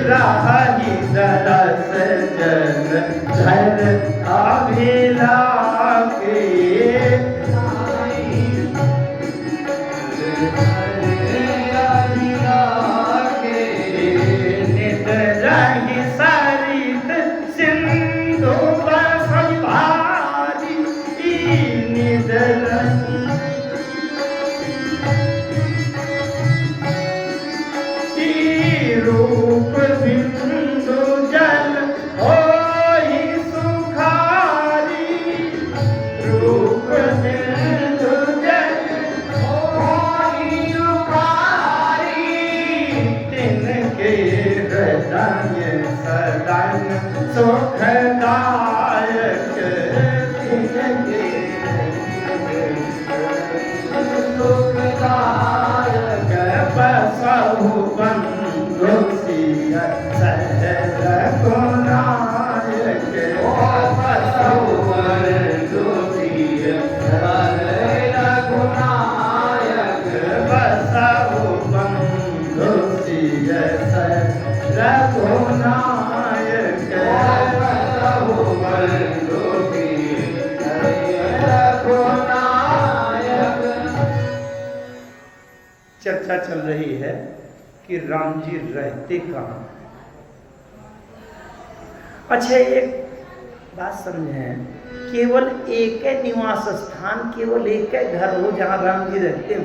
राही दरस जन धर अभिलाषी नित रही सरित सिंधु बरसई भारी नित रूप बिंदु जल होई सुखारी रूप बिंदु जल होई सुखारी तिनके हृदय सदन सुखदायक तिनके सुखदायक बसहु बंधु सिय सहज गुनायक बसहु बंधु सिय सहज गुनायक बसहु बंधु सिय सहज गुनायक बसहु बंधु सिय सहज गुनायक। चर्चा चल रही है कि राम जी रहते कहाँ। अच्छा, एक बात समझें, केवल एक निवास स्थान, केवल एक घर हो जहां राम जी रहते हो,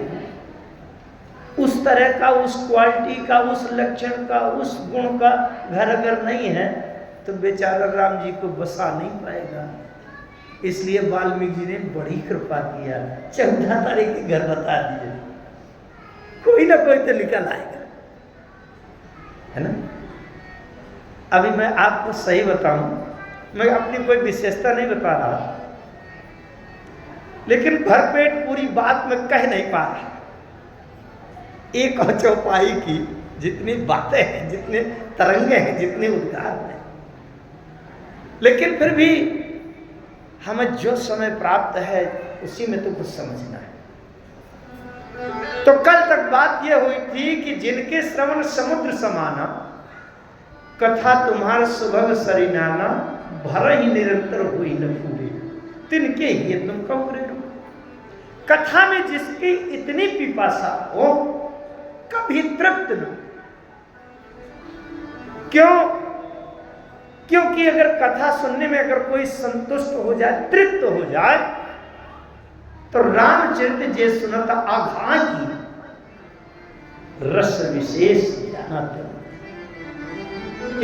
उस तरह का, उस क्वालिटी का, उस लक्षण का, उस गुण का घर अगर नहीं है तो बेचारा राम जी को बसा नहीं पाएगा। इसलिए वाल्मीकि जी ने बड़ी कृपा किया, 14 तारीख के घर बता दिए, कोई ना कोई तो निकल आएगा, है ना। अभी मैं आपको सही बताऊं, मैं अपनी कोई विशेषता नहीं बता रहा, लेकिन भरपेट पूरी बात मैं कह नहीं पा रहा। एक और चौपाई की जितनी बातें हैं, जितने तरंगे हैं, जितने उद्गार हैं, लेकिन फिर भी हमें जो समय प्राप्त है उसी में तो कुछ समझना है। तो कल तक बात यह हुई थी कि जिनके श्रवण समुद्र समाना, कथा तुम्हार सुभग सरिनाना, भर ही निरंतर हुई न पूरे, तिनके ही तुम कौरे। कथा में जिसकी इतनी पिपासा हो, कभी तृप्त न। क्यों? क्योंकि अगर कथा सुनने में अगर कोई संतुष्ट हो जाए, तृप्त हो जाए, तो रामचरित जे सुनत आघा की रस विशेष जानत।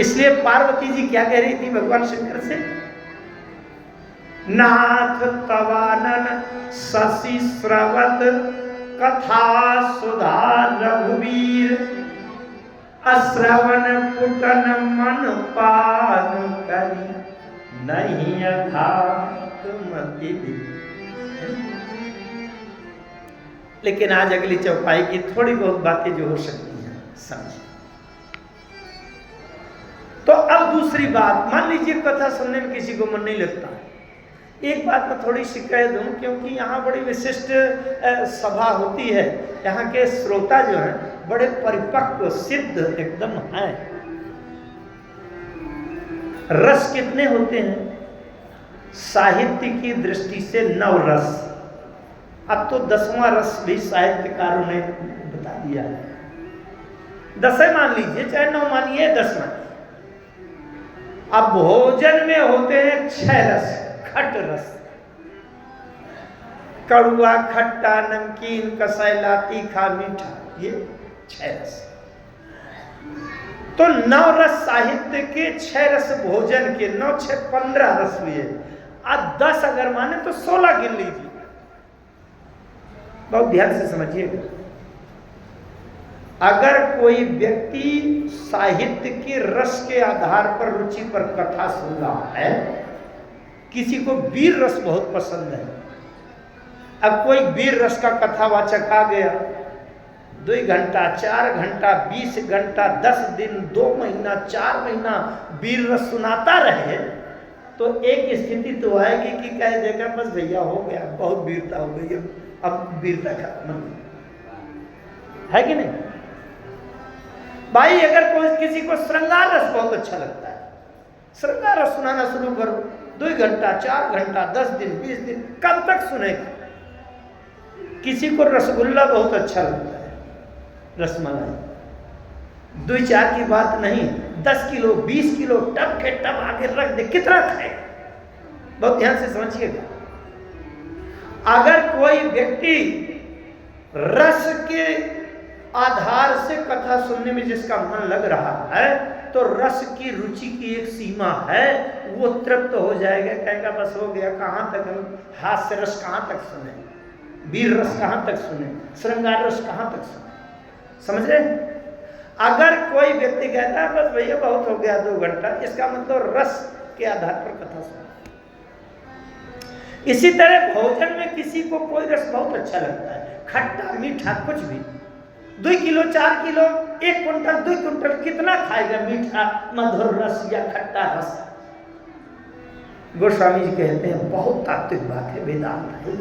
इसलिए पार्वती जी क्या कह रही थी भगवान शंकर से? नाथ तवानन शशि स्रवत कथा सुधा रघुवीर, अश्रवण पुटन मन पान करी, नहीं अघात मति। लेकिन आज अगली चौपाई की थोड़ी बहुत बातें जो हो सकती हैं समझिए। तो अब दूसरी बात, मान लीजिए कथा सुनने में किसी को मन नहीं लगता। एक बात मैं थोड़ी सी कह दूं, क्योंकि यहाँ बड़ी विशिष्ट सभा होती है, यहाँ के श्रोता जो हैं बड़े परिपक्व सिद्ध एकदम हैं। रस कितने होते हैं? साहित्य की दृष्टि से 9 रस। अब तो 10वां रस भी साहित्यकारों ने बता दिया है। 10 मान लीजिए, चाहे 9 मानिए, 10 मानिए। अब भोजन में होते हैं 6 रस। खट रस, कड़ुआ, खट्टा, नमकीन, कसैला, तीखा, मीठा, ये 6 रस। तो 9 रस साहित्य के, 6 रस भोजन के, 9 6 15 रस हुए। आज 10 अगर माने तो 16 गिन लीजिए। बहुत ध्यान से समझिएगा। अगर कोई व्यक्ति साहित्य के रस के आधार पर, रुचि पर कथा सुन रहा है, किसी को वीर रस बहुत पसंद है, अब कोई वीर रस का कथावाचक आ गया, 2 घंटा, 4 घंटा, 20 घंटा, 10 दिन, 2 महीना, 4 महीना वीर रस सुनाता रहे, तो एक स्थिति तो आएगी कि कह देगा बस भैया हो गया, बहुत वीरता हो गई, अब वीरता खत्म है कि नहीं? भाई अगर कोई किसी को श्रृंगार रस बहुत अच्छा लगता है, श्रृंगार रस सुनाना शुरू करो, 2 घंटा 4 घंटा 10 दिन 20 दिन कब तक सुनेगा। किसी को रसगुल्ला बहुत अच्छा लगता है, रसमलाई, 2-4 की बात नहीं, 10 किलो 20 किलो टब के टब आगे रख दे, कितना खाएगा। बहुत ध्यान से समझिएगा। अगर कोई व्यक्ति रस के आधार से कथा सुनने में जिसका मन लग रहा है, तो रस की रुचि की एक सीमा है, वो तृप्त हो जाएगा, कहेगा बस हो गया, कहाँ तक हम हास्य रस कहाँ तक सुने, वीर रस कहाँ तक सुने, श्रृंगार रस कहाँ तक सुने, समझ रहे। अगर कोई व्यक्ति कहता है बस भैया बहुत हो गया 2 घंटा, इसका मतलब रस के आधार पर कथा सुने। इसी तरह भोजन में किसी को कोई रस बहुत अच्छा लगता है, खट्टा मीठा कुछ भी, 2 किलो 4 किलो 1 क्विंटल 2 क्विंटल कितना खाएगा मीठा मधुर रस या खट्टा रस। गोस्वामी जी कहते हैं बहुत तात्विक बात है, वेदांत है।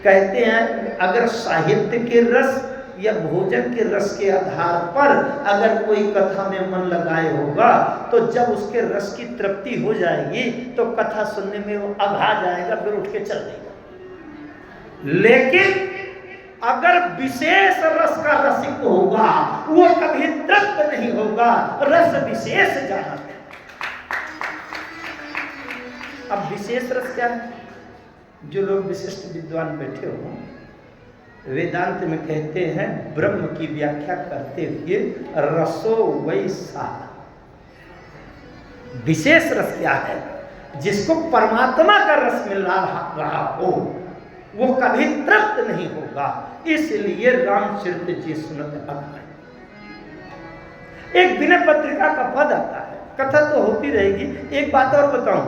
कहते हैं अगर साहित्य के रस या भोजन के रस के आधार पर अगर कोई कथा में मन लगाए होगा, तो जब उसके रस की तृप्ति हो जाएगी तो कथा सुनने में वो अघा जाएगा, फिर उठ के चल देगा। लेकिन अगर विशेष रस का रसिक होगा, वो कभी तृप्त नहीं होगा, रस विशेष जहां। अब विशेष रस क्या है? जो लोग विशिष्ट विद्वान बैठे हो, वेदांत में कहते हैं ब्रह्म की व्याख्या करते हुए रसो वैसा। विशेष रस क्या है? जिसको परमात्मा का रस मिल रहा हो, वो कभी तृप्त नहीं होगा। इसलिए रामचरित जी सुनत अग। एक विनय पत्रिका का पद आता है, कथा तो होती रहेगी। एक बात और बताऊं,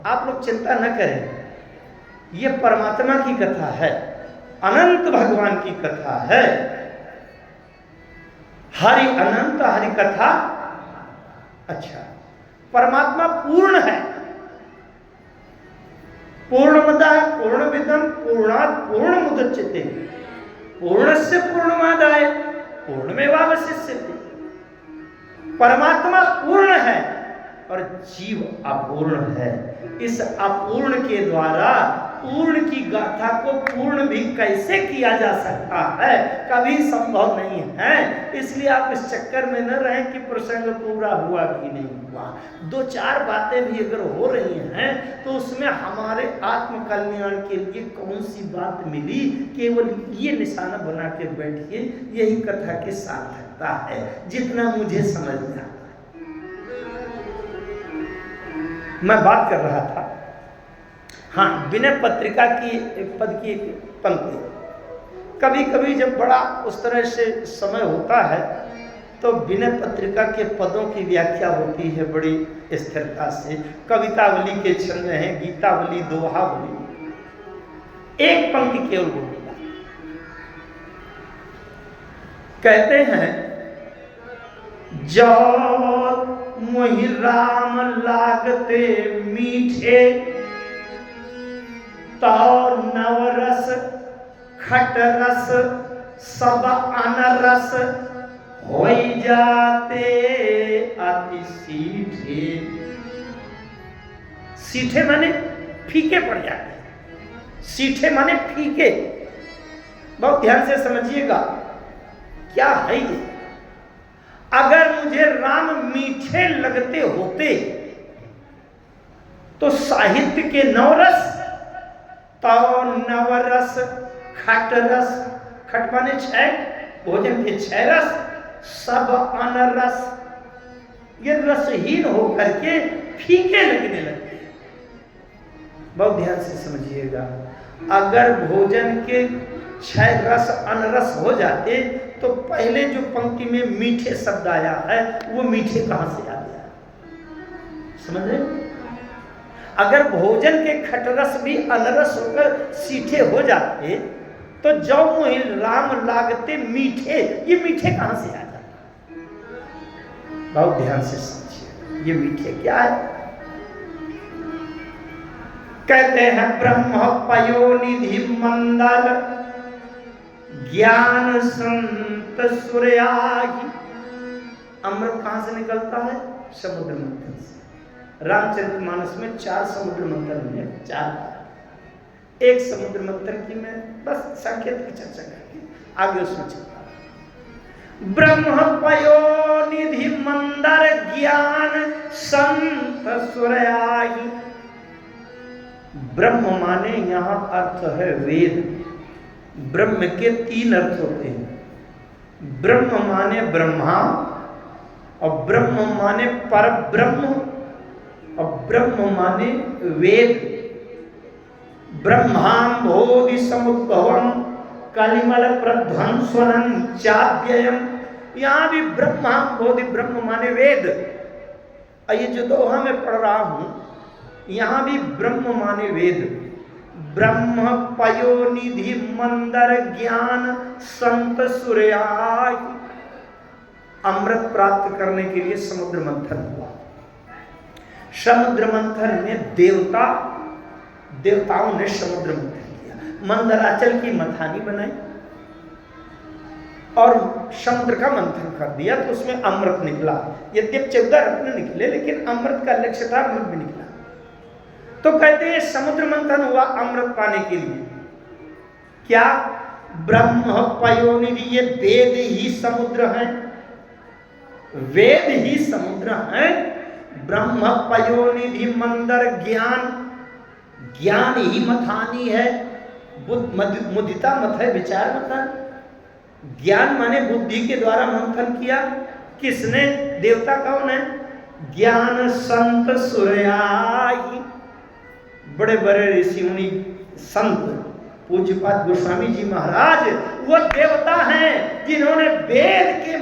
आप लोग चिंता न करें, ये परमात्मा की कथा है, अनंत भगवान की कथा है। हरि अनंत हरि कथा। अच्छा, परमात्मा पूर्ण है, पूर्णमदः पूर्णमिदं पूर्णात् पूर्णमुदच्यते पूर्णस्य पूर्णमादाय पूर्णमेवावशिष्यते। परमात्मा पूर्ण है और जीव अपूर्ण है। इस अपूर्ण के द्वारा पूर्ण की गाथा को पूर्ण भी कैसे किया जा सकता है? कभी संभव नहीं है। इसलिए आप इस चक्कर में न रहें कि प्रसंग पूरा हुआ कि नहीं हुआ। 2-4 बातें भी अगर हो रही हैं तो उसमें हमारे आत्म कल्याण के लिए कौन सी बात मिली, केवल ये निशाना बना के बैठिए, यही कथा की सार्थकता है, जितना मुझे समझ में आता है। मैं बात कर रहा था, हाँ, विनय पत्रिका की एक पद की एक पंक्ति। कभी कभी जब बड़ा उस तरह से समय होता है तो विनय पत्रिका के पदों की व्याख्या होती है बड़ी स्थिरता से। कवितावली के छंद हैं, गीतावली, दोहावली। एक पंक्ति केवल बोलूंगा। कहते हैं जो मोहि राम लागते मीठे, तो नवरस खटरस सब अनरस हो जाते अति सीठे। सीठे माने फीके पड़ जाते, सीठे माने फीके। बहुत ध्यान से समझिएगा क्या है ये। अगर मुझे राम मीठे लगते होते तो साहित्य के नवरस, तो नवरस खटरस, खट माने 6, भोजन के 6 रस, सब अनरस, ये रसहीन होकर के फीके लगने लगते। बहुत ध्यान से समझिएगा। अगर भोजन के 6 रस अनरस हो जाते तो पहले जो पंक्ति में मीठे शब्द आया है वो मीठे कहां से आ गया? समझ रहे? अगर भोजन के खटरस भी अनरस होकर सीठे हो जाते तो जो मोहि राम लागते मीठे, ये मीठे कहां से आ जाते? बहुत ध्यान से समझिए, ये मीठे क्या है? कहते हैं ब्रह्म पयोनिधि मंदर ज्ञान संत सुरयाही, अमृत कहाँ से निकलता है? समुद्र मंथन से। रामचरितमानस में 4 समुद्र मंथन हुए, 4। एक समुद्र मंथन की मैं बस संकेत की चर्चा करके आगे उसमें चलता। ब्रह्म पयोनिधि मंदर ज्ञान संत सुरयाई। ब्रह्म माने यहां अर्थ है वेद। ब्रह्म के 3 अर्थ होते हैं। ब्रह्म माने ब्रह्मा, और ब्रह्म माने पर ब्रह्म, और ब्रह्म माने वेद। ब्रह्मांभोधि समुद्भवम कलिमल प्रध्वंसनम चाव्ययम। यहां भी ब्रह्मांभोधि, ब्रह्म माने वेद। ये जो दोहा में पढ़ रहा हूं, यहां भी ब्रह्म माने वेद। ब्रह्म पयोनिधि मंदर ज्ञान संत सूर्याय। अमृत प्राप्त करने के लिए समुद्र मंथन हुआ। समुद्र मंथन में देवताओं ने समुद्र मंथन किया। मंदराचल की मथानी बनाई और समुद्र का मंथन कर दिया, तो उसमें अमृत निकला। यद्यप 14 रत्न निकले, लेकिन अमृत का लक्ष्य था, अमृत भी निकला। तो कहते हैं समुद्र मंथन हुआ अमृत पाने के लिए। क्या? ब्रह्म पयोनिधि, ये वेद ही समुद्र है, वेद ही समुद्र है। ब्रह्म पयोनिधि मंदर ज्ञान, ज्ञान ही मथानी है। मुदिता मथ है, विचार मथन। ज्ञान माने बुद्धि के द्वारा मंथन किया। किसने? देवता कौन है? ज्ञान संत सूर्याई। बड़े बड़े ऋषि मुनि संत पूज्यपाद गोस्वामी जी महाराज वो देवता हैं जिन्होंने वेद के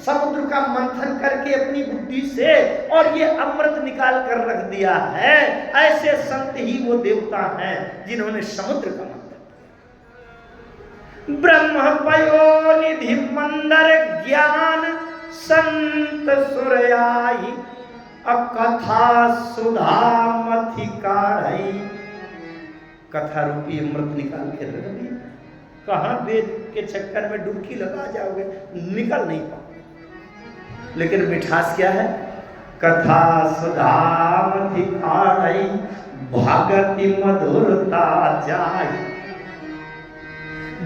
समुद्र का मंथन करके अपनी बुद्धि से और ये अमृत निकाल कर रख दिया है। ऐसे संत ही वो देवता हैं जिन्होंने समुद्र का मंथन। ब्रह्म पयोनिधि मंदर ज्ञान संत सूर्याई। कथा सुधा मथिकाढ़ई। कथा रूपी अमृत निकाल के रख दिया। कहाँ वेद के चक्कर में डुबकी लगा जाओगे, निकल नहीं पाओगे। लेकिन मिठास क्या है? कथा सुधा मथिकाढ़ई भगति मधुरता जाई।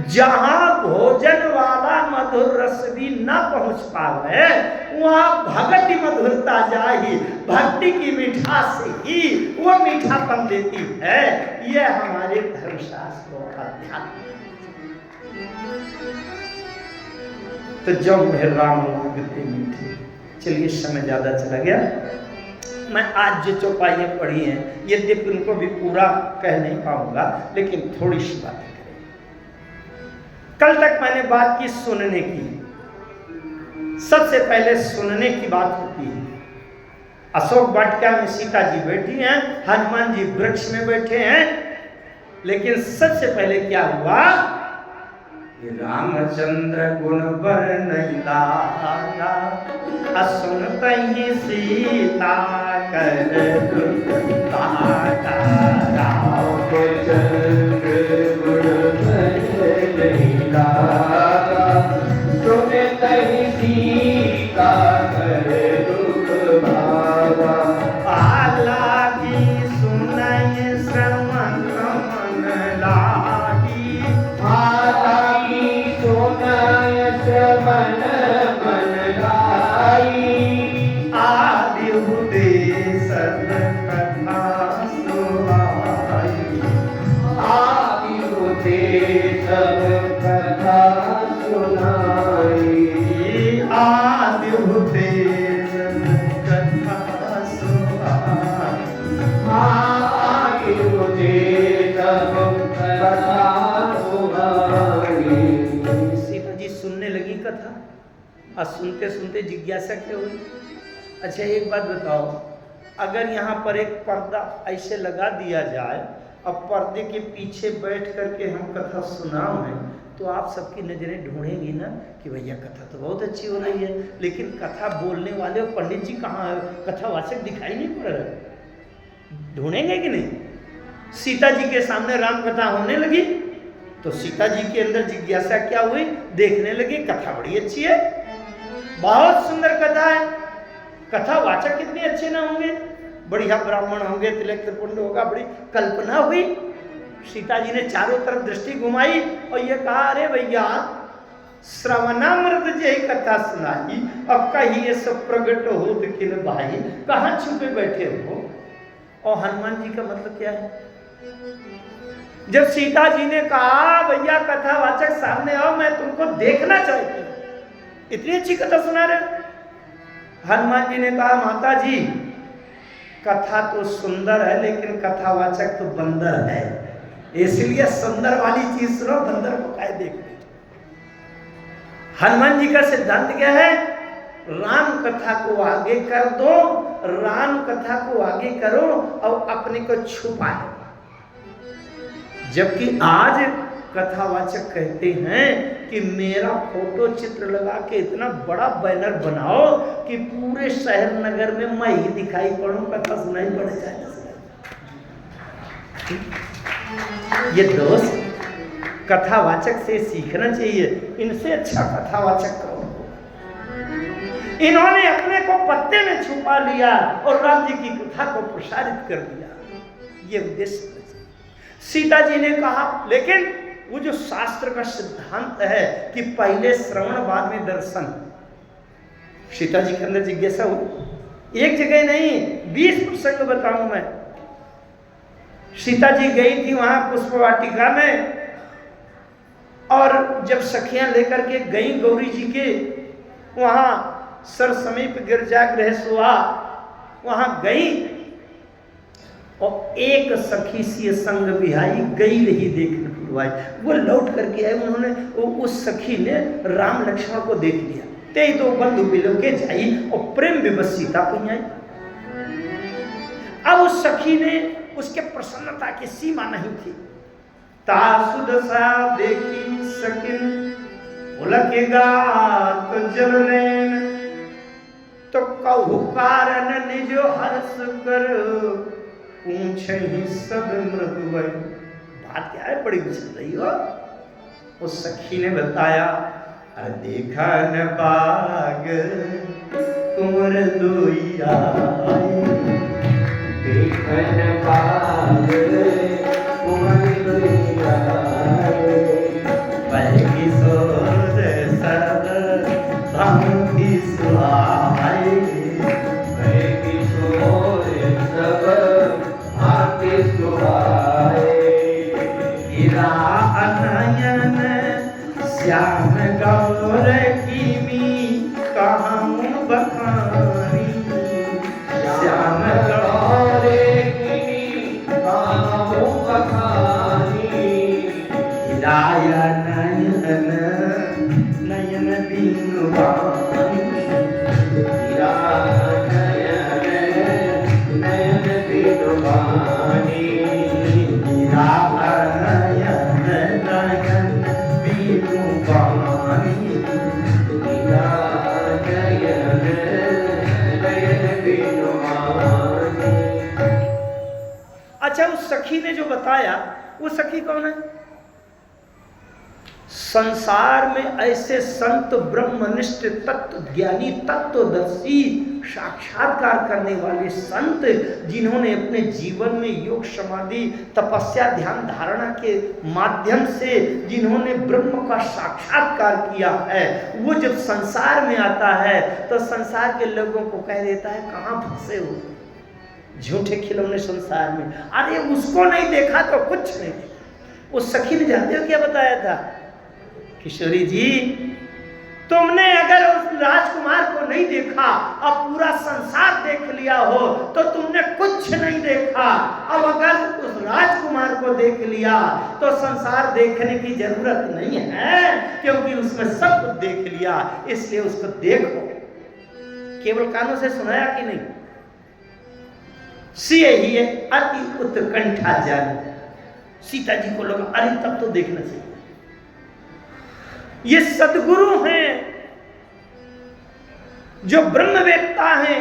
जहां भोजन वाला मधुर रस भी न पहुंच पावे, वहां भक्ति मधुरता जाही। भक्ति की मिठास से ही वो मीठापन देती है। यह हमारे धर्मशास्त्रों का अध्यात्म। तो जो मुझे राम लागते मीठे। चलिए, समय ज्यादा चला गया। मैं आज जो चौपाइयां पढ़ी हैं, यद्यपि उनको भी पूरा कह नहीं पाऊंगा, लेकिन थोड़ी सी बात। कल तक मैंने बात की सुनने की। सबसे पहले सुनने की बात होती है। अशोक वाटिका में सीता जी बैठी हैं, हनुमान जी वृक्ष में बैठे हैं, लेकिन सबसे पहले क्या हुआ? रामचंद्र गुण वर्णिला असुनत ही सीता कर और सुनते सुनते जिज्ञासा क्या हुई? अच्छा, एक बात बताओ, अगर यहाँ पर एक पर्दा ऐसे लगा दिया जाए और पर्दे के पीछे बैठ करके हम कथा सुनाएं, तो आप सबकी नज़रें ढूंढेंगी ना कि भैया कथा तो बहुत अच्छी हो रही है, लेकिन कथा बोलने वाले और पंडित जी कहाँ है? कथावाचक दिखाई नहीं पड़ रहा। ढूंढेंगे कि नहीं? सीता जी के सामने राम कथा होने लगी तो सीता जी के अंदर जिज्ञासा क्या हुई? देखने लगी, कथा बड़ी अच्छी है, बहुत सुंदर कथा है। कथावाचक कितने अच्छे ना होंगे, बढ़िया ब्राह्मण होंगे, तिलक त्रिपुंड होगा, बड़ी कल्पना हुई। सीता जी ने चारों तरफ दृष्टि घुमाई और ये कहा, अरे भैया श्रवणामृत जय कथा सुनाई और कहिए सब प्रगट हो किन भाई, कहाँ छुपे बैठे हो। और हनुमान जी का मतलब क्या है? जब सीता जी ने कहा भैया कथावाचक सामने आओ, मैं तुमको देखना चाहती हूं, इतनी अच्छी कथा सुना रहे। हनुमान जी ने कहा, माता जी कथा तो सुंदर है लेकिन कथावाचक तो बंदर है, इसलिए सुंदर वाली चीज सुनो, बंदर को काय देख। हनुमान जी का सिद्धांत क्या है? राम कथा को आगे कर दो, राम कथा को आगे करो और अपने को छुपा लो। जबकि आज कथावाचक कहते हैं कि मेरा फोटो चित्र लगा के इतना बड़ा बैनर बनाओ कि पूरे शहर नगर में मैं ही दिखाई पड़ूं, कथा सुनाई पड़ जाए। ये दोस्त कथावाचक से सीखना चाहिए, इनसे अच्छा कथावाचक कौन हो। इन्होंने अपने को पत्ते में छुपा लिया और राम जी की कथा को प्रसारित कर दिया। ये उद्देश्य सीता जी ने कहा, लेकिन वो जो शास्त्र का सिद्धांत है कि पहले श्रवण बाद में दर्शन, सीता जी के अंदर जिज्ञासा हुई। एक जगह नहीं 20 प्रसंग बताऊं मैं। सीता जी गई थी वहां पुष्प वाटिका में, और जब सखियां लेकर के गई गौरी जी के वहां सर समीप गिरजागृह सुहा, वहां गई और एक सखी सी संग बिहाई गई नहीं देखने पुरवाई। वो लौट करके आए, उन्होंने उस सखी ने राम लक्ष्मण को देख लिया, ते तो बंधु बिलो के जाई और प्रेम विवश सीता को आई। अब उस सखी ने, उसके प्रसन्नता की सीमा नहीं थी। तासुदशा देखी सकिन उलकेगा तो जलनैन, तो कहु कारण निजो हर्ष कर पूछे ही सब मृदु। बात क्या है, बड़ी विचल रही हो। उस सखी ने बताया, अरे देखा न बाग कुंवर दोइया, देखा न बाग कुंवर दोइया, वह किशोर सब भांति सुहाए, वह किशोर सब भांति सुहाए। हीरा अनयन श्याम गौर कीमी कहूँ बखानी, श्याम गौर कीमी कहूँ बखानी। हीरा नयन नयन बीनु बानी, हीरा नयन नयन बीनु बानी, हीरा नयन नयन बीनु बानी, हीरा नयन नयन बीनु बानी। अच्छा, उस सखी ने जो बताया, वो सखी कौन है? संसार में ऐसे संत ब्रह्मनिष्ठ तत्व ज्ञानी तत्वदर्शी साक्षात्कार करने वाले संत, जिन्होंने अपने जीवन में योग समाधि तपस्या ध्यान धारणा के माध्यम से जिन्होंने ब्रह्म का साक्षात्कार किया है, वो जब संसार में आता है तो संसार के लोगों को कह देता है, कहाँ फंसे हो झूठे खिलौने संसार में। अरे उसको नहीं देखा तो कुछ नहीं। उस सखी ने जानते हो क्या बताया था? किशोरी जी, तुमने अगर उस राजकुमार को नहीं देखा और पूरा संसार देख लिया हो तो तुमने कुछ नहीं देखा। अब अगर उस राजकुमार को देख लिया तो संसार देखने की जरूरत नहीं है, क्योंकि उसमें सब कुछ देख लिया। इसलिए उसको देखो। केवल कानों से सुनाया कि नहीं? सिए ही अति उत्कंठा जन। सीता जी को लगा, अरे तब तो देखना चाहिए। ये सद्गुरु हैं जो ब्रह्मवेत्ता हैं,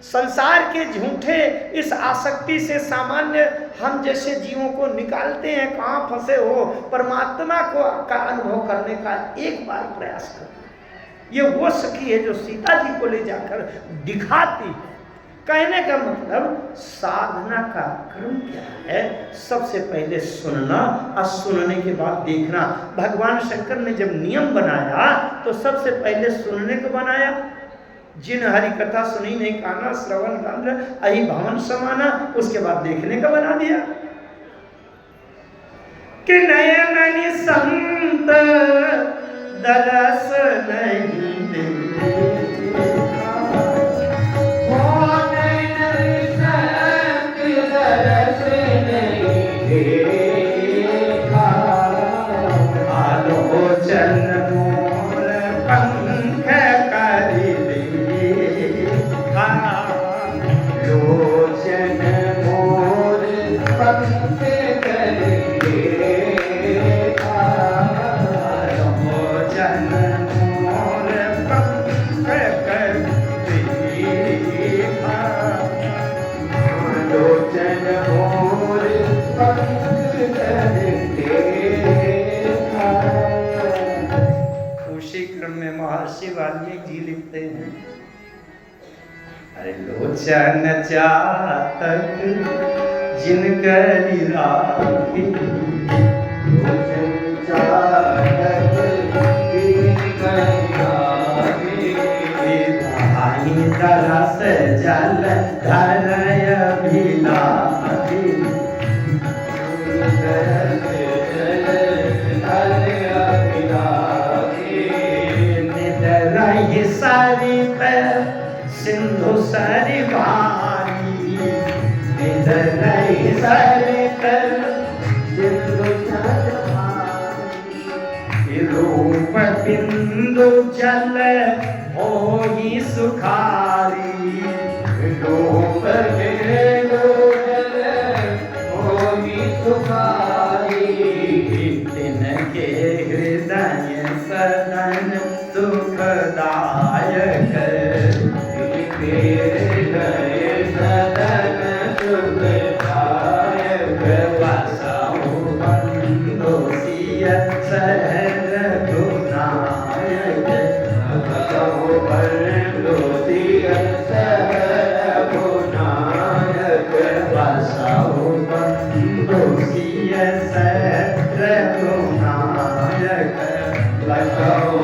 संसार के झूठे इस आसक्ति से सामान्य हम जैसे जीवों को निकालते हैं। कहाँ फंसे हो, परमात्मा को का अनुभव करने का एक बार प्रयास करो। ये वो सखी है जो सीता जी को ले जाकर दिखाती है। कहने का मतलब साधना का क्रम क्या है? सबसे पहले सुनना और सुनने के बाद देखना। भगवान शंकर ने जब नियम बनाया तो सबसे पहले सुनने को बनाया। जिन हरि कथा सुनी नहीं काना श्रवण तंत्र अहि भवन समाना, उसके बाद देखने का बना दिया कि नयन संत दरस नहीं जी लिखते हैं, अरे लोचन चातक जिनकरी राखी, लोचन चातक जिनकरी राखी, धाई तरस जल धरय भिलाखी, सारी पर सिंधु सारी वारी, सारी पर सिंधु सारी वारी, रूप बिंदु जल हो ही सुखारी, रूप बिंदु जल हो ही सुखारी, तिनके हृदय सदन सुखदायक, हृदय सदन सुखदायक, बसहु बंधु सिय सहर गुनायक, बसहु बंधु सिय सहर गुनायक, बसहु बंधु सिय सहर गुनायक, बसहु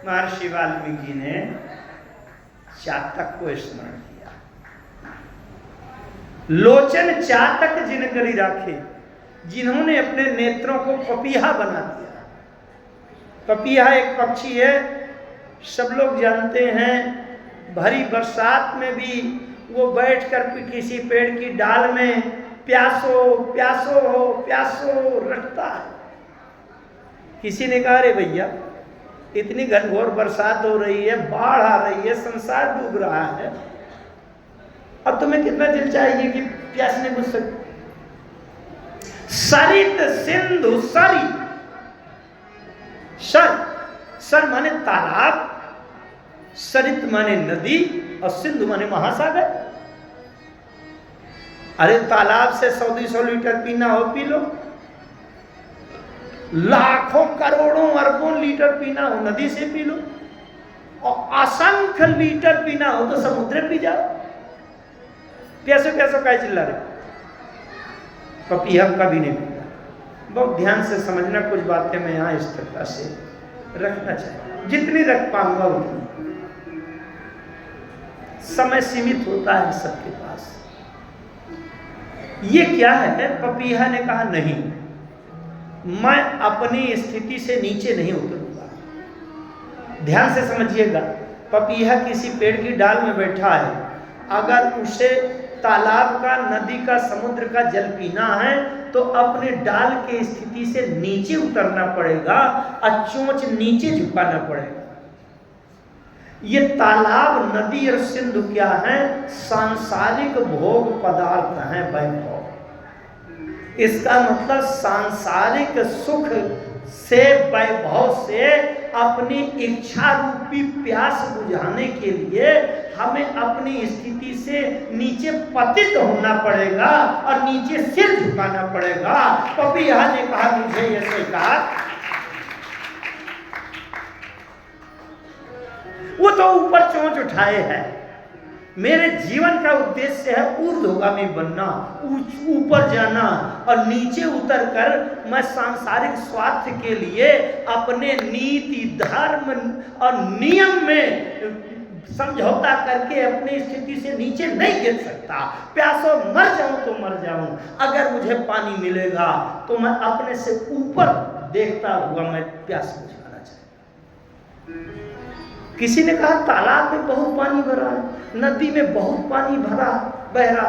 महर्षि वाल्मीकि ने चातक को स्मरण किया। लोचन चातक जिनकरी राखे, जिन्होंने अपने नेत्रों को पपीहा बना दिया। पपीहा एक पक्षी है, सब लोग जानते हैं। भरी बरसात में भी वो बैठकर किसी पेड़ की डाल में प्यासो प्यासो हो प्यासो रटता है। किसी ने कहा, रे भैया इतनी घनघोर बरसात हो रही है, बाढ़ आ रही है, संसार डूब रहा है, अब तुम्हें कितना दिल चाहिए कि प्यास नहीं बुझ सकती? सरित सिंधु सरी, सर माने तालाब, सरित माने नदी और सिंधु माने महासागर। अरे तालाब से 100-200 लीटर पीना हो पी लो, लाखों करोड़ों अरबों लीटर पीना हो नदी से पी लो, और असंख्य लीटर पीना हो तो समुद्र पी जाओ। प्यासो प्यासो क्या चिल्ला रहे? पपीहा कभी नहीं पीता। बहुत ध्यान से समझना, कुछ बातें मैं यहाँ इस तरह से रखना चाहिए, जितनी रख पाऊंगा उतनी। समय सीमित होता है सबके पास। ये क्या है? पपीहा ने कहा, नहीं, मैं अपनी स्थिति से नीचे नहीं उतरूंगा। ध्यान से समझिएगा, पपीहा किसी पेड़ की डाल में बैठा है, अगर उसे तालाब का, नदी का, समुद्र का जल पीना है तो अपने डाल के स्थिति से नीचे उतरना पड़ेगा और चोंच नीचे झुकाना पड़ेगा। ये तालाब, नदी और सिंधु क्या है? सांसारिक भोग पदार्थ हैं, वैभव। इसका मतलब सांसारिक सुख से, वैभव से अपनी इच्छा रूपी प्यास बुझाने के लिए हमें अपनी स्थिति से नीचे पतित होना पड़ेगा और नीचे सिर झुकाना पड़ेगा। पपीहा ने कहा मुझे ये स्वीकार, वो तो ऊपर चोंच उठाए है। मेरे जीवन का उद्देश्य है ऊर्ध्वगामी बनना, ऊपर जाना, और नीचे उतरकर मैं सांसारिक स्वार्थ के लिए अपने नीति, धर्म और नियम में समझौता करके अपनी स्थिति से नीचे नहीं गिर सकता। प्यासों मर जाऊं तो मर जाऊं, अगर मुझे पानी मिलेगा तो मैं अपने से ऊपर देखता हुआ मैं प्यास बुझाना चाहता। किसी ने कहा तालाब में बहुत पानी भरा है, नदी में बहुत पानी भरा बह रहा,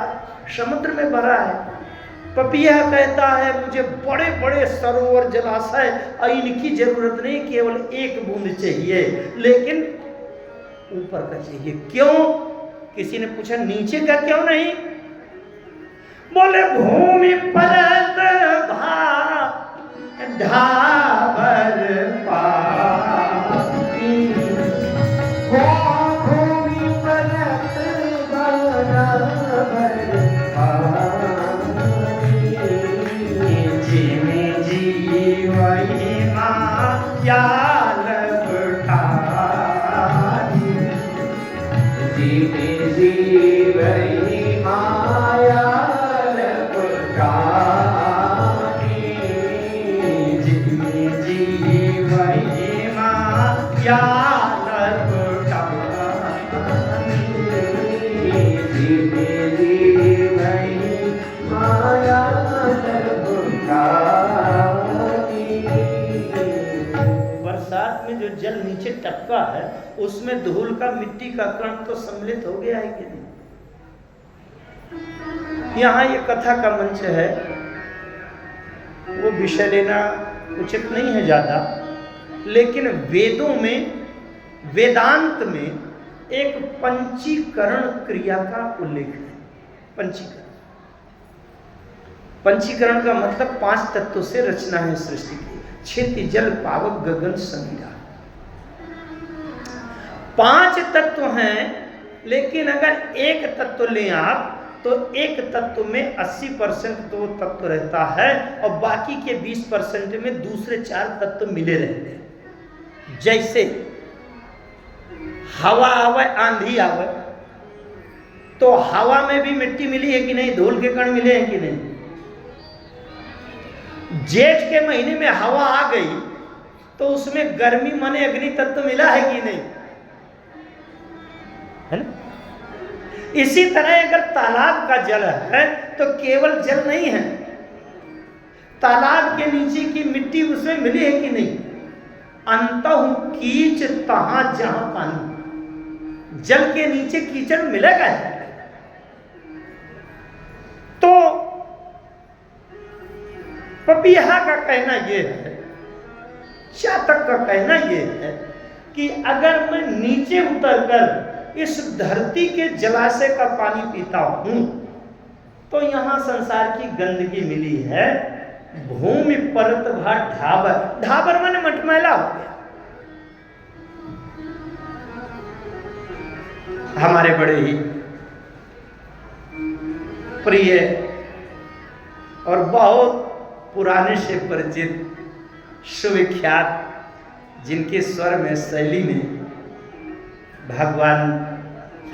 समुद्र में भरा है। पपीहा कहता है मुझे बड़े बड़े सरोवर, जलाशय और इनकी जरूरत नहीं, केवल एक बूंद चाहिए, लेकिन ऊपर का चाहिए। क्यों? किसी ने पूछा नीचे का क्यों नहीं? बोले भूमि परत ढाबर पानी, भूमि परत बराबर पानी, जिमे जीवहि माया लपटानी, जिमे जीवहि माया लपटानी, जिमे जीवहि माया बरसात में जो जल नीचे टपका है उसमें धूल का, मिट्टी का कण तो सम्मिलित हो गया है कि नहीं? यहाँ ये कथा का मंच है, वो विषय लेना उचित नहीं है ज्यादा, लेकिन वेदों में, वेदांत में एक पंचीकरण क्रिया का उल्लेख है। पंचीकरण, पंचीकरण का मतलब 5 तत्वों से रचना है सृष्टि की। क्षिति, जल, पावक, गगन, समीरा, 5 तत्व हैं। लेकिन अगर एक तत्व लें आप तो एक तत्व में 80% तो तत्व रहता है और बाकी के 20% में दूसरे 4 तत्व मिले रहते हैं। जैसे हवा आवे, आंधी आवे, तो हवा में भी मिट्टी मिली है कि नहीं? धूल के कण मिले हैं कि नहीं? जेठ के महीने में हवा आ गई तो उसमें गर्मी माने अग्नि तत्व मिला है कि नहीं? है ना? इसी तरह अगर तालाब का जल है तो केवल जल नहीं है, तालाब के नीचे की मिट्टी उसमें मिली है कि नहीं? अंतहु कीच तहां जहां पानी, जल के नीचे कीचड़ मिलेगा है। तो पपीहा का कहना यह है, चातक का कहना यह है कि अगर मैं नीचे उतरकर इस धरती के जलाशय का पानी पीता हूं तो यहां संसार की गंदगी मिली है। भूमि परत भा ढाबर, ढाबर माने मटमैला हो गया। हमारे बड़े ही प्रिय और बहुत पुराने से परिचित, सुविख्यात, जिनके स्वर में, शैली में भगवान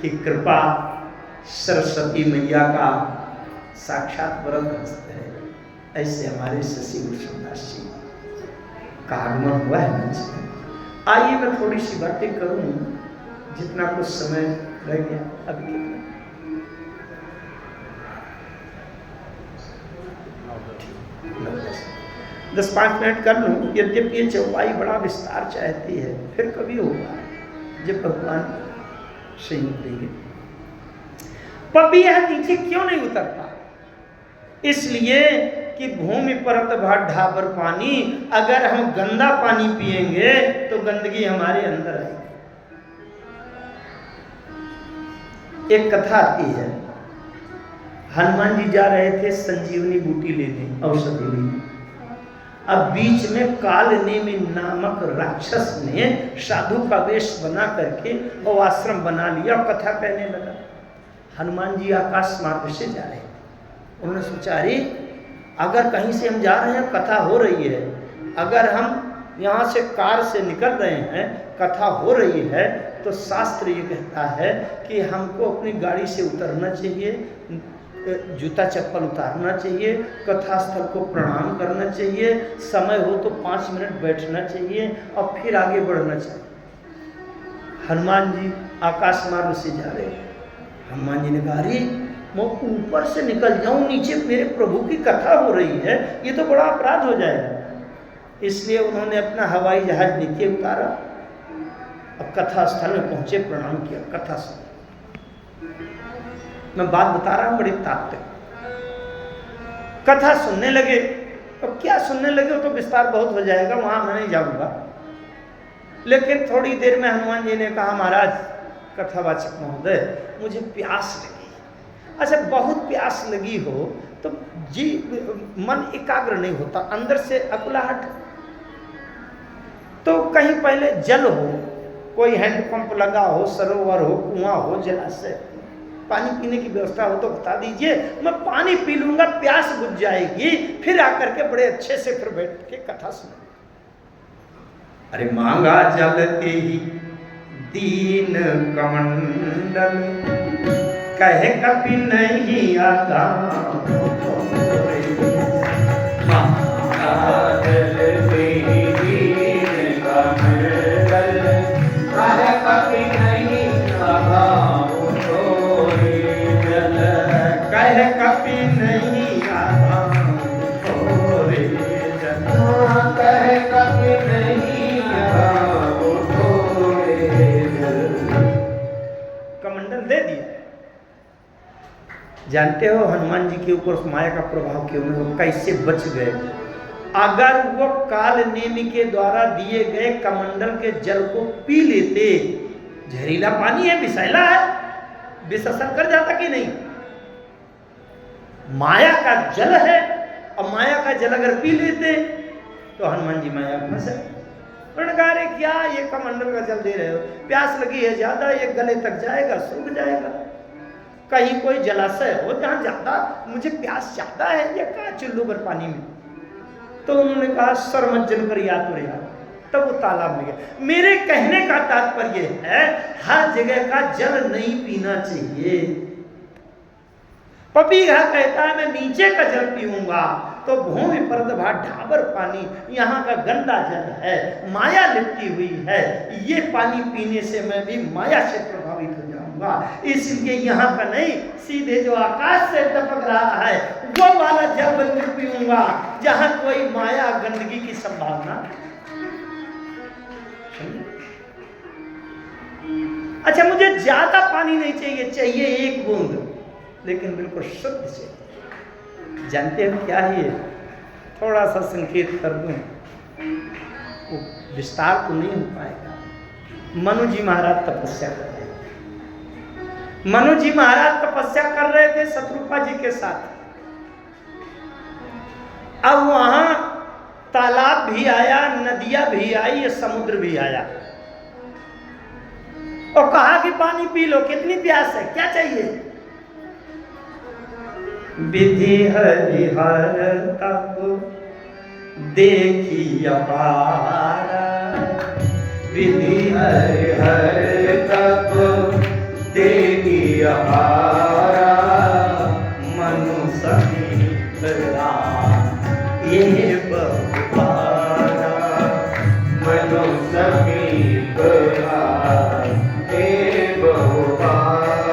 की कृपा, सरस्वती मैया का साक्षात वरद हस्त है, ऐसे हमारे शशि भूषण दास जी का आगमन हुआ है मंच में। आइए मैं थोड़ी सी बातें करूं, जितना कुछ समय रह गया। अभी कितना 10-5 मिनट कर लूं, यद्यपि ये चौपाई बड़ा विस्तार चाहती है, फिर कभी होगा जब भगवान संयोग देंगे। पपीहा नीचे क्यों नहीं उतरता? इसलिए कि भूमि परत भाट ढाबर पानी, अगर हम गंदा पानी पिएंगे तो गंदगी हमारे अंदर आएगी। एक कथा आती है हनुमान जी जा रहे थे संजीवनी बूटी लेने, औषधि लेने। अब बीच में कालनेमि नामक राक्षस ने साधु का वेश बना करके और आश्रम बना लिया और कथा कहने लगा। हनुमान जी आकाश मार्ग से जा रहे हैं। उन्होंने सोचा, अरे अगर कहीं से हम जा रहे हैं, कथा हो रही है, अगर हम यहाँ से कार से निकल रहे हैं, कथा हो रही है, तो शास्त्र ये कहता है कि हमको अपनी गाड़ी से उतरना चाहिए, जूता चप्पल उतारना चाहिए, कथा स्थल को प्रणाम करना चाहिए, समय हो तो 5 मिनट बैठना चाहिए और फिर आगे बढ़ना चाहिए। हनुमान जी आकाश मार्ग से जा रहे हैं। हनुमान जी ने कहा, अरे मैं ऊपर से निकल जाऊं, नीचे मेरे प्रभु की कथा हो रही है, ये तो बड़ा अपराध हो जाएगा। इसलिए उन्होंने अपना हवाई जहाज नीचे उतारा और कथा स्थल में पहुंचे, प्रणाम किया। कथा स्थल मैं बात बता रहा हूं बड़ी तात्विक। कथा सुनने लगे, और क्या सुनने लगे वो तो विस्तार बहुत हो जाएगा, वहां मैं नहीं जाऊंगा। लेकिन थोड़ी देर में हनुमान जी ने कहा, महाराज कथावाचक महोदय, मुझे प्यास लगी। अच्छा, बहुत प्यास लगी हो तो जी मन एकाग्र नहीं होता, अंदर से अकुलाहट। तो कहीं पहले जल हो, कोई हैंडपंप लगा हो, सरोवर हो, कुआं हो, जलाशय, पानी पीने की व्यवस्था हो तो बता दीजिए, मैं पानी पी लूंगा, प्यास बुझ जाएगी, फिर आकर के बड़े अच्छे से फिर बैठ के कथा सुन। अरे मांगा जल के ही दीन कमंडल, कहे कभी नहीं आता। मांगा जल के ही दीन कमंडल, कहे कभी नहीं आता। कहे कभी नहीं आता, कहे कभी नहीं आता। कमंडल दे दिया। जानते हो हनुमान जी के ऊपर माया का प्रभाव क्यों है, वो कैसे बच गए? अगर वो काल नेमि के द्वारा दिए गए कमंडल के जल को पी लेते, जहरीला पानी है, विषैला है, विष असर कर जाता कि नहीं? माया का जल है, और माया का जल अगर पी लेते तो हनुमान जी माया फंस गए। उन्होंने क्या ये कमंडल का जल दे रहे हो, प्यास लगी है ज्यादा, ये गले तक जाएगा, सूख जाएगा। कहीं कोई जलाशय हो जहां ज्यादा मुझे प्यास ज्यादा है, ये कहा चुल्लू भर पानी में। तो उन्होंने कहा सरमज्जन कर या तो रहा, तब वो तालाब में गया। मेरे कहने का तात्पर्य है, हर जगह का जल नहीं पीना चाहिए। पपीहा कहता है मैं नीचे का जल पीऊंगा, तो भूमि परदभा ढाबर पानी, यहाँ का गंदा जल है, माया लिपटी हुई है, ये पानी पीने से मैं भी माया से प्रभावित हो जाऊंगा, इसलिए यहाँ का नहीं, सीधे जो आकाश से टपक रहा है वो वाला जल बिल्कुल पीऊंगा, जहाँ कोई माया गंदगी की संभावना। अच्छा, मुझे ज्यादा पानी नहीं चाहिए, चाहिए 1 बूंद, लेकिन बिल्कुल शुद्ध से। जानते हो क्या है? थोड़ा सा संकेत कर दूं, वो विस्तार तो नहीं हो पाएगा। मनु जी महाराज तपस्या कर रहे थे। मनु जी महाराज तपस्या कर रहे थे शत्रुपा जी के साथ। अब वहां तालाब भी आया, नदियां भी आई, समुद्र भी आया, और कहा कि पानी पी लो, कितनी प्यास है, क्या चाहिए? विधि हरिहर तप देखी अपारा, विधि हरिहर तप देखी अपारा, मनु समीप ये बहुपारा, मनु समीप ये बहुपारा।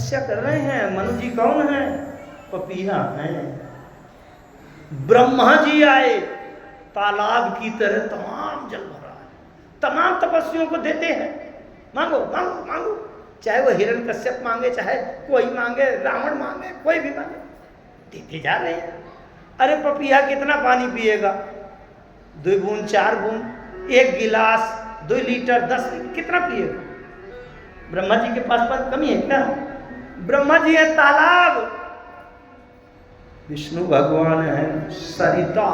तपस्या कर रहे हैं। मनु जी कौन है? पपीहा हैं। ब्रह्मा जी आए, तालाब की तरह तमाम जल भरा है, तमाम तपस्वियों को देते हैं, मांगो मांगो मांगो, चाहे वो हिरण्यकश्यप मांगे, चाहे कोई मांगे, रावण मांगे, कोई भी मांगे, देते जा रहे हैं। अरे पपीहा कितना पानी पिएगा? 2 बूंद 4 बूंद, 1 गिलास, 2 लीटर, 10 लीटर, कितना पिएगा? ब्रह्मा जी के पास कमी है क्या? ब्रह्मा जी है तालाब, विष्णु भगवान है सरिता,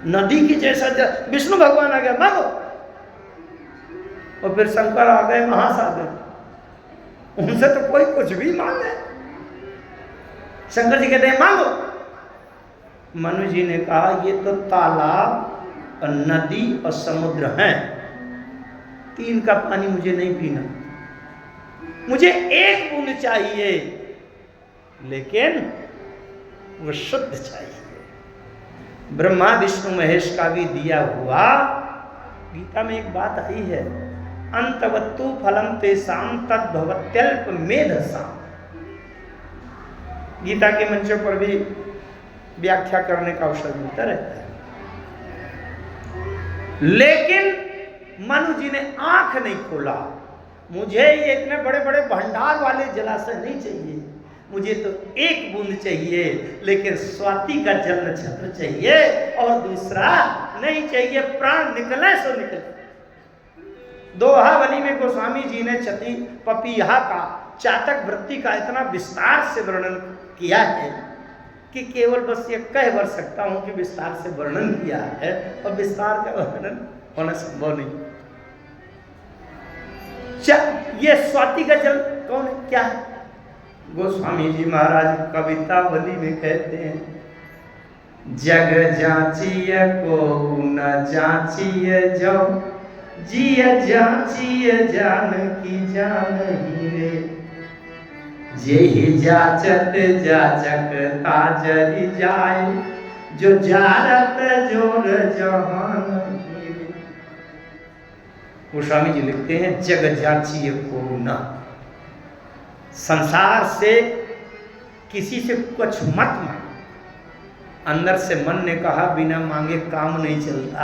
नदी की जैसा विष्णु भगवान आ गया, मांगो। और फिर शंकर आ गए, महासागर, उनसे तो कोई कुछ भी मांगे। शंकर जी कहते हैं मांगो। मनु जी ने कहा ये तो तालाब और नदी और समुद्र हैं, 3 का पानी मुझे नहीं पीना, मुझे 1 बूंद चाहिए, लेकिन वो शुद्ध चाहिए। ब्रह्मा विष्णु महेश का भी दिया हुआ। गीता में एक बात आई है, अंतवत्तु फलम तेषां तद्भवत्यल्प मेधसाम्। गीता के मंचों पर भी व्याख्या करने का अवसर मिलता रहता है। लेकिन मनु जी ने आंख नहीं खोला, मुझे ये इतने बड़े बड़े भंडार वाले जलाशय नहीं चाहिए, मुझे तो 1 बूंद चाहिए, लेकिन स्वाति का जल नक्षत्र चाहिए और दूसरा नहीं चाहिए, प्राण निकले सो निकले। दोहावली में गोस्वामी जी ने क्षति पपीहा का चातक वृत्ति का इतना विस्तार से वर्णन किया है कि केवल बस ये कह बर सकता हूं कि विस्तार से वर्णन किया है, और विस्तार का वर्णन होना संभव नहीं। ये स्वाति का जल कौन है, क्या है? गोस्वामी जी महाराज कवितावली में कहते हैं, जग जाचिए को न जाचिए जो, जिय जाचिए जान की जान ही रे, जेहि जाचत जाचक ताजरि जाय, जो जारत जोर जहान ही रे। गोस्वामी जी लिखते हैं जग जाचिए को न, संसार से किसी से कुछ मत मांग। अंदर से मन ने कहा बिना मांगे काम नहीं चलता,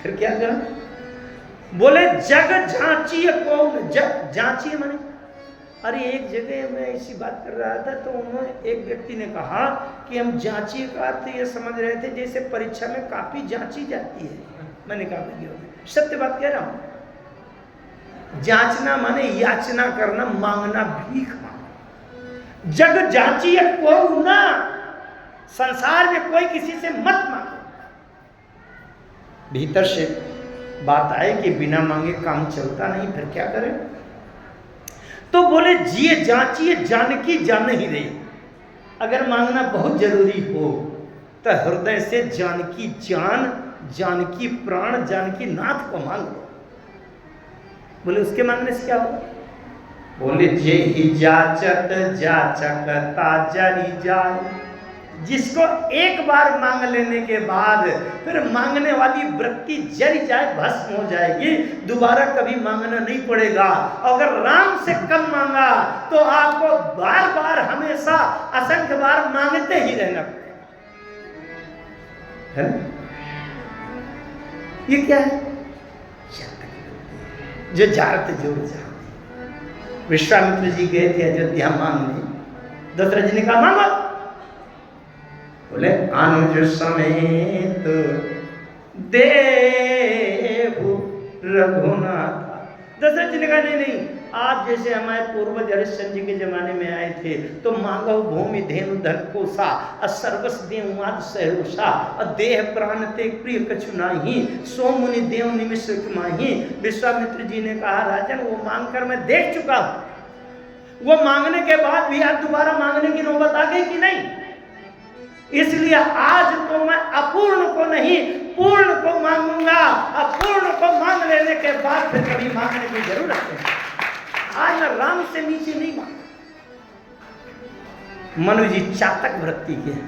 फिर क्या करें? बोले जग जांचिए कौन, जग जांचिए माने, अरे एक जगह मैं ऐसी बात कर रहा था तो उन्होंने एक व्यक्ति ने कहा कि हम जांचिए का अर्थ ये समझ रहे थे जैसे परीक्षा में काफी जांची जाती है। मैंने कहा भैया सत्य बात कह रहा हूं, जांचना माने याचना करना, मांगना, भीख मांगना। जग जांचिए को ना, संसार में कोई किसी से मत मांगो। भीतर से बात आए कि बिना मांगे काम चलता नहीं, फिर क्या करें? तो बोले जिए जांचिए जानकी जान ही रही। अगर मांगना बहुत जरूरी हो तो हृदय से जानकी जान, जानकी प्राण, जानकी नाथ को मांग लो। बोले उसके मांगने से क्या होगा? बोले जे ही जाचत जाचक ताजरि जाय, जिसको एक बार मांग लेने के बाद फिर मांगने वाली वृत्ति जरी जाए, भस्म हो जाएगी, दोबारा कभी मांगना नहीं पड़ेगा। अगर राम से कम मांगा तो आपको बार बार हमेशा असंख्य बार मांगते ही रहना पड़ेगा, है? ये क्या है? जो जात जोड़ जा। विश्वामित्र जी गए थे अयोध्या मांगने, दशरथ जी ने कहा मांगो। बोले अनुज समेत देहु रघुनाथ। दशरथ जी ने कहा नहीं नहीं, आप जैसे हमारे पूर्वज हरिश्चंद्र जी के जमाने में आए थे तो मांगो भूमि धेनु धन कोसा, सर्वस देवाद सहरोसा, देह प्राण ते प्रिय कछु नाही, सो मुनि देव निमिष माही। विश्वामित्र जी ने कहा राजन वो मांग कर मैं देख चुका हूं, वो मांगने के बाद भी आज दोबारा मांगने की नौबत आ गई कि नहीं? इसलिए आज तो मैं अपूर्ण को नहीं पूर्ण को मांगूंगा। अपूर्ण को मांग लेने के बाद फिर कभी मांगने की जरूरत नहीं। आज मैं राम से नीचे नहीं मांग। मनु जी चातक वृत्ति के हैं,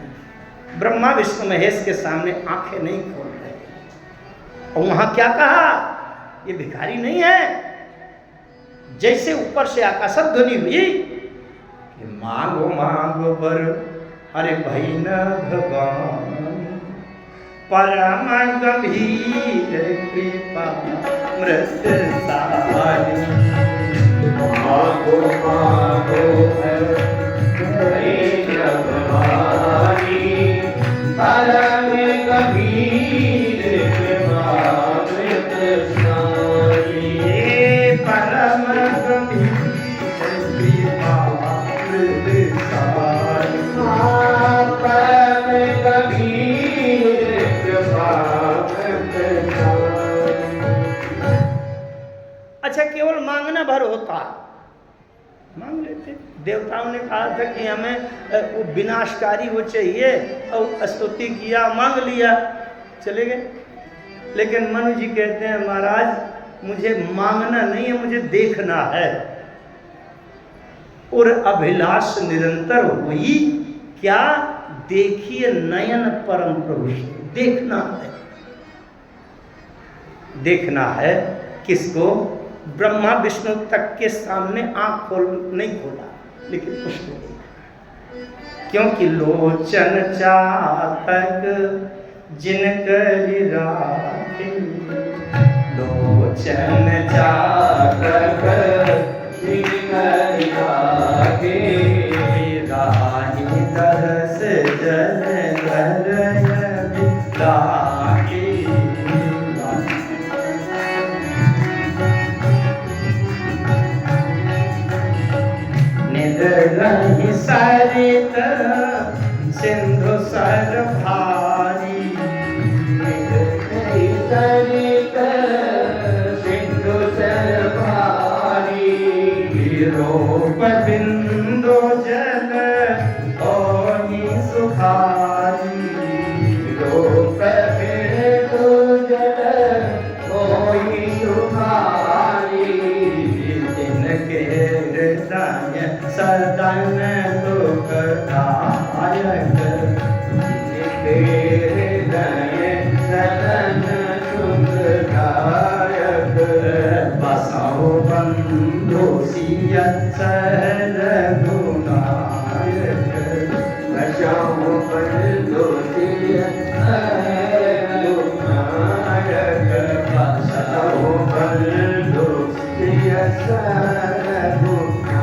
ब्रह्मा विष्णु महेश के सामने आंखें नहीं खोल रहे। और वहां क्या कहा? ये भिखारी नहीं है। जैसे ऊपर से आकाश ध्वनि हुई, मांगो मांगो बर अरे भई न भगवान, परम गंभीर कृपा मृत सारी। मांगो मांगो भई न भवानी, परम गंभीर कृपा मृत सारी। परम गंभीर कृपा मृत सारी। परम गंभीर कृपा मृत सारी। अच्छा, केवल मांगना भर होता, मांग लेते। देवताओं ने कहा था कि हमें वो विनाशकारी वो चाहिए, और स्तुति किया, मांग लिया, चले गए। लेकिन मनु जी कहते हैं महाराज मुझे मांगना नहीं है, मुझे देखना है। और अभिलाष निरंतर हुई, क्या देखिए नयन परम प्रभु, देखना है, देखना है। किसको? ब्रह्मा विष्णु तक के सामने आंख खोल नहीं खोला, लेकिन उसको देखा, क्योंकि लोचन चातक जिनकर राखे, लोचन चातक जिनकर राखे, राही दरस जल राखे। रही सरित सिंधु सर भारी, सरित सिंधु सर भारी। विरूप बिंदु जल ओहि सुखारी, विरूप बिंदु जल ओहि सुखारी। जिनके हृदय सदन दुखदायक, जिनके हृदय सदन सुखदायक। बसहु बंधु सियत रघुनायक, बसहु बंधु सियत रघुनायक। बसहु बंधु सियत रघुनायक।